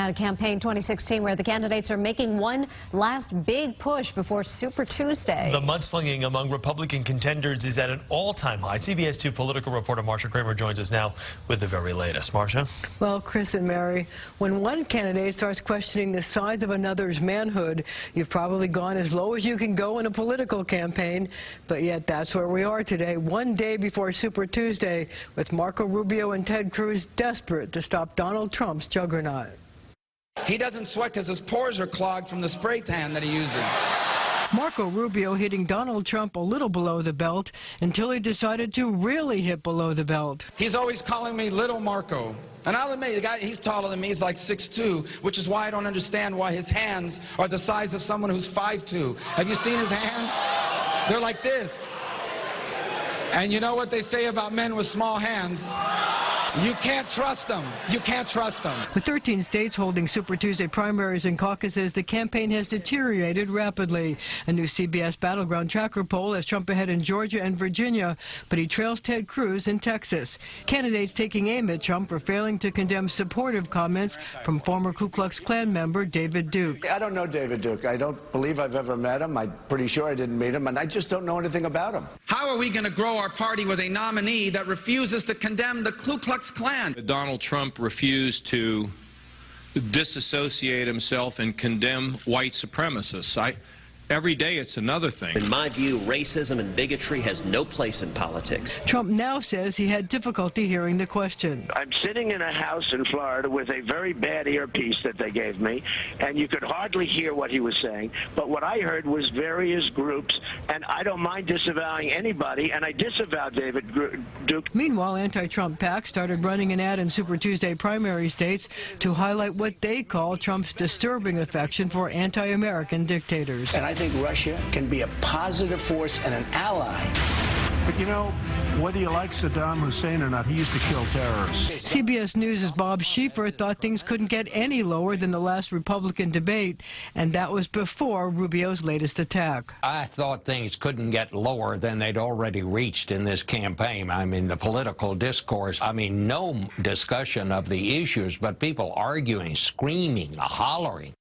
Now to Campaign 2016, where the candidates are making one last big push before Super Tuesday. The mudslinging among Republican contenders is at an all-time high. CBS 2 political reporter Marcia Kramer joins us now with the very latest. Marcia? Well, Chris and Mary, when one candidate starts questioning the size of another's manhood, you've probably gone as low as you can go in a political campaign. But yet that's where we are today, one day before Super Tuesday, with Marco Rubio and Ted Cruz desperate to stop Donald Trump's juggernaut. He doesn't sweat because his pores are clogged from the spray tan that he uses. Marco Rubio hitting Donald Trump a little below the belt until he decided to really hit below the belt. He's always calling me Little Marco. And I'll admit, the guy, he's taller than me. He's like 6'2", which is why I don't understand why his hands are the size of someone who's 5'2". Have you seen his hands? They're like this. And you know what they say about men with small hands? You can't trust them. You can't trust them. With 13 states holding Super Tuesday primaries and caucuses, the campaign has deteriorated rapidly. A new CBS Battleground Tracker poll has Trump ahead in Georgia and Virginia, but he trails Ted Cruz in Texas. Candidates taking aim at Trump for failing to condemn supportive comments from former Ku Klux Klan member David Duke. I don't know David Duke. I don't believe I've ever met him. I'm pretty sure I didn't meet him, and I just don't know anything about him. How are we going to grow our party with a nominee that refuses to condemn the Ku Klux Klan? Donald Trump refused to disassociate himself and condemn white supremacists. Every day it's another thing. In my view, racism and bigotry has no place in politics. Trump now says he had difficulty hearing the question. I'm sitting in a house in Florida with a very bad earpiece that they gave me, and you could hardly hear what he was saying. But what I heard was various groups, and I don't mind disavowing anybody, and I disavowed David Duke. Meanwhile, anti-Trump PACs started running an ad in Super Tuesday primary states to highlight what they call Trump's disturbing affection for anti-American dictators. And I think Russia can be a positive force and an ally. But you know, whether you like Saddam Hussein or not, he used to kill terrorists. CBS News' Bob Schieffer thought things couldn't get any lower than the last Republican debate, and that was before Rubio's latest attack. I thought things couldn't get lower than they'd already reached in this campaign. I mean, the political discourse, no discussion of the issues, but people arguing, screaming, hollering.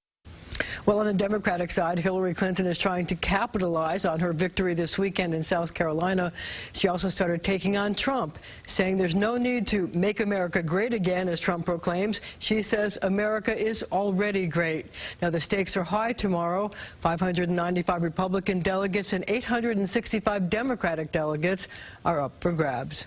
Well, on the Democratic side, Hillary Clinton is trying to capitalize on her victory this weekend in South Carolina. She also started taking on Trump, saying there's no need to make America great again, as Trump proclaims. She says America is already great. Now, the stakes are high tomorrow. 595 Republican delegates and 865 Democratic delegates are up for grabs.